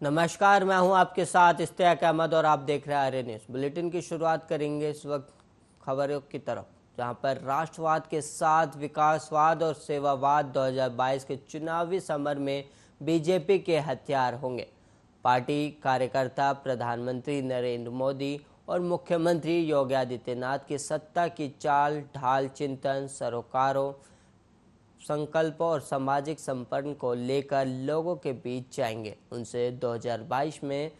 नमस्कार, मैं हूं आपके साथ इश्तियाक अहमद और आप देख रहे हैं आर्य न्यूज़। बुलेटिन की शुरुआत करेंगे इस वक्त खबरों की तरफ, जहां पर राष्ट्रवाद के साथ विकासवाद और सेवावाद 2022 के चुनावी समर में बीजेपी के हथियार होंगे। पार्टी कार्यकर्ता प्रधानमंत्री नरेंद्र मोदी और मुख्यमंत्री योगी आदित्यनाथ की सत्ता की चाल ढाल, चिंतन, सरोकारों, संकल्पों और सामाजिक संपर्क को लेकर लोगों के बीच जाएंगे। उनसे 2022 में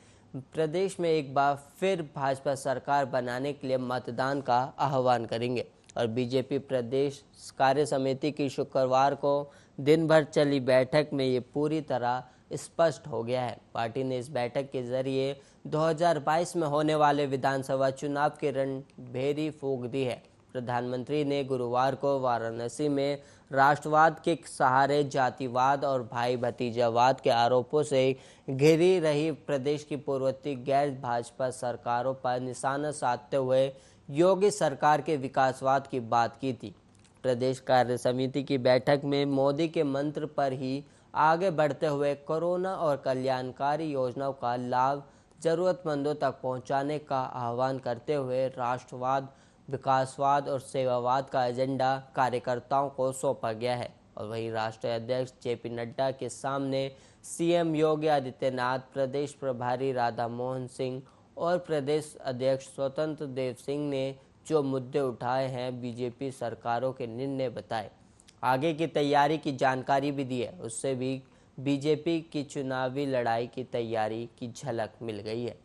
प्रदेश में एक बार फिर भाजपा सरकार बनाने के लिए मतदान का आह्वान करेंगे। और बीजेपी प्रदेश कार्य समिति की शुक्रवार को दिन भर चली बैठक में ये पूरी तरह स्पष्ट हो गया है। पार्टी ने इस बैठक के जरिए 2022 में होने वाले विधानसभा चुनाव की रणभेरी फूंक दी है। प्रधानमंत्री ने गुरुवार को वाराणसी में राष्ट्रवाद के सहारे जातिवाद और भाई भतीजावाद के आरोपों से घिरी रही प्रदेश की पूर्ववर्ती गैर भाजपा सरकारों पर निशाना साधते हुए योगी सरकार के विकासवाद की बात की थी। प्रदेश कार्य समिति की बैठक में मोदी के मंत्र पर ही आगे बढ़ते हुए कोरोना और कल्याणकारी योजनाओं का लाभ जरूरतमंदों तक पहुंचाने का आह्वान करते हुए राष्ट्रवाद, विकासवाद और सेवावाद का एजेंडा कार्यकर्ताओं को सौंपा गया है। और वहीं राष्ट्रीय अध्यक्ष जेपी नड्डा के सामने सीएम योगी आदित्यनाथ, प्रदेश प्रभारी राधा मोहन सिंह और प्रदेश अध्यक्ष स्वतंत्र देव सिंह ने जो मुद्दे उठाए हैं, बीजेपी सरकारों के निर्णय बताए, आगे की तैयारी की जानकारी भी दी है। उससे भी बीजेपी की चुनावी लड़ाई की तैयारी की झलक मिल गई है।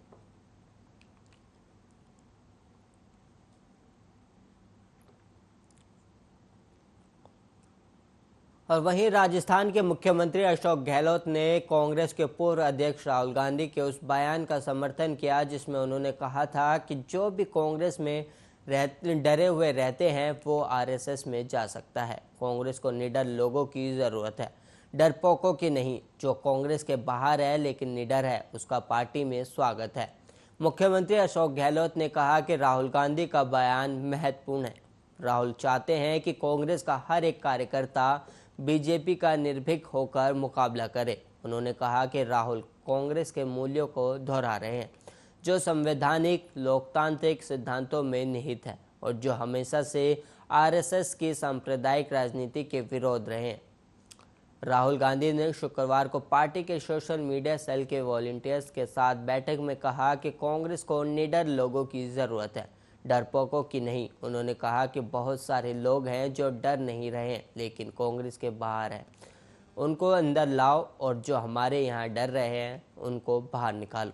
और वहीं राजस्थान के मुख्यमंत्री अशोक गहलोत ने कांग्रेस के पूर्व अध्यक्ष राहुल गांधी के उस बयान का समर्थन किया जिसमें उन्होंने कहा था कि जो भी कांग्रेस में डरे हुए रहते हैं वो आरएसएस में जा सकता है। कांग्रेस को निडर लोगों की ज़रूरत है, डरपोकों की नहीं। जो कांग्रेस के बाहर है लेकिन निडर है, उसका पार्टी में स्वागत है। मुख्यमंत्री अशोक गहलोत ने कहा कि राहुल गांधी का बयान महत्वपूर्ण है। राहुल चाहते हैं कि कांग्रेस का हर एक कार्यकर्ता बीजेपी का निर्भीक होकर मुकाबला करे। उन्होंने कहा कि राहुल कांग्रेस के मूल्यों को दोहरा रहे हैं, जो संवैधानिक लोकतांत्रिक सिद्धांतों में निहित है और जो हमेशा से आरएसएस की सांप्रदायिक राजनीति के विरोध रहे हैं। राहुल गांधी ने शुक्रवार को पार्टी के सोशल मीडिया सेल के वॉलंटियर्स के साथ बैठक में कहा कि कांग्रेस को निडर लोगों की ज़रूरत है, डरपोकों की नहीं। उन्होंने कहा कि बहुत सारे लोग हैं जो डर नहीं रहे हैं लेकिन कांग्रेस के बाहर हैं, उनको अंदर लाओ और जो हमारे यहाँ डर रहे हैं उनको बाहर निकालो।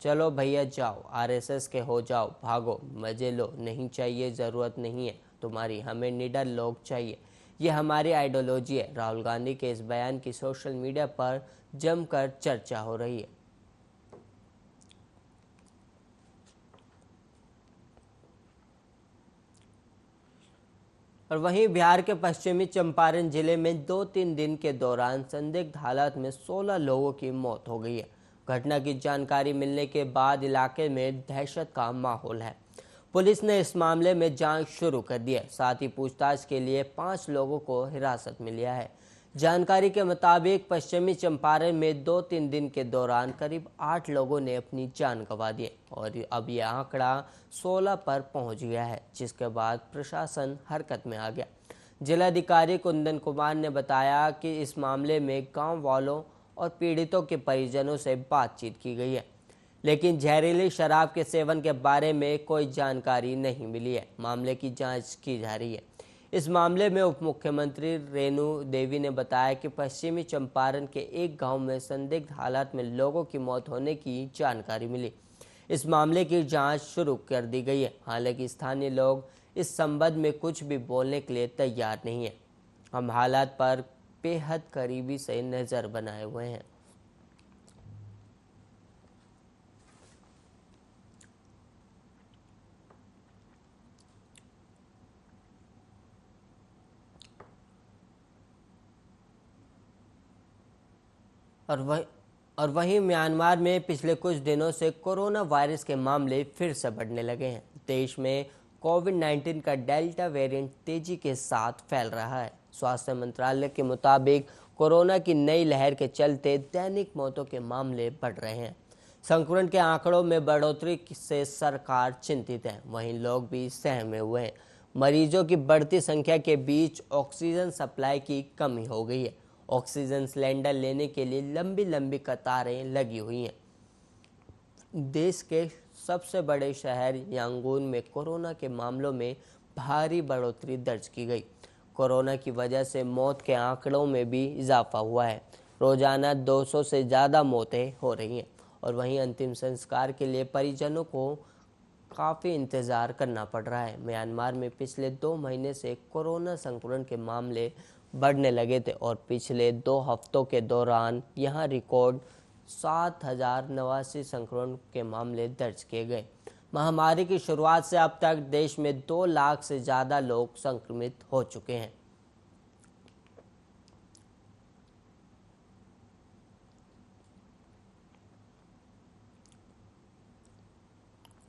चलो भैया जाओ, आरएसएस के हो जाओ, भागो, मजे लो, नहीं चाहिए, ज़रूरत नहीं है तुम्हारी, हमें निडर लोग चाहिए, ये हमारी आइडियोलॉजी है। राहुल गांधी के इस बयान की सोशल मीडिया पर जमकर चर्चा हो रही है। और वहीं बिहार के पश्चिमी चंपारण जिले में 2-3 दिन के दौरान संदिग्ध हालत में 16 लोगों की मौत हो गई है। घटना की जानकारी मिलने के बाद इलाके में दहशत का माहौल है। पुलिस ने इस मामले में जांच शुरू कर दी है। साथ ही पूछताछ के लिए 5 लोगों को हिरासत में लिया है। जानकारी के मुताबिक पश्चिमी चंपारण में 2-3 दिन के दौरान करीब 8 लोगों ने अपनी जान गंवा दी और अब यह आंकड़ा 16 पर पहुंच गया है, जिसके बाद प्रशासन हरकत में आ गया। जिलाधिकारी कुंदन कुमार ने बताया कि इस मामले में गांव वालों और पीड़ितों के परिजनों से बातचीत की गई है, लेकिन जहरीली शराब के सेवन के बारे में कोई जानकारी नहीं मिली है। मामले की जांच की जा रही है। इस मामले में उप मुख्यमंत्री रेणु देवी ने बताया कि पश्चिमी चंपारण के एक गांव में संदिग्ध हालत में लोगों की मौत होने की जानकारी मिली। इस मामले की जांच शुरू कर दी गई है। हालांकि स्थानीय लोग इस संबंध में कुछ भी बोलने के लिए तैयार नहीं है। हम हालात पर बेहद करीबी से नज़र बनाए हुए हैं। और वहीं म्यांमार में पिछले कुछ दिनों से कोरोना वायरस के मामले फिर से बढ़ने लगे हैं। देश में कोविड-19 का डेल्टा वेरिएंट तेजी के साथ फैल रहा है। स्वास्थ्य मंत्रालय के मुताबिक कोरोना की नई लहर के चलते दैनिक मौतों के मामले बढ़ रहे हैं। संक्रमण के आंकड़ों में बढ़ोतरी से सरकार चिंतित है, वहीं लोग भी सहमे हुए हैं। मरीजों की बढ़ती संख्या के बीच ऑक्सीजन सप्लाई की कमी हो गई है। ऑक्सीजन सिलेंडर लेने के लिए लंबी लंबी कतारें लगी हुई हैं। देश के सबसे बड़े शहर यांगून में कोरोना के मामलों में भारी बढ़ोतरी दर्ज की गई। कोरोना की वजह से मौत के आंकड़ों में भी इजाफा हुआ है। रोजाना 200 से ज़्यादा मौतें हो रही हैं और वहीं अंतिम संस्कार के लिए परिजनों को काफ़ी इंतज़ार करना पड़ रहा है। म्यांमार में पिछले 2 महीने से कोरोना संक्रमण के मामले बढ़ने लगे थे और पिछले 2 हफ्तों के दौरान यहां रिकॉर्ड 7,089 संक्रमण के मामले दर्ज किए गए। महामारी की शुरुआत से अब तक देश में 2 लाख से ज़्यादा लोग संक्रमित हो चुके हैं।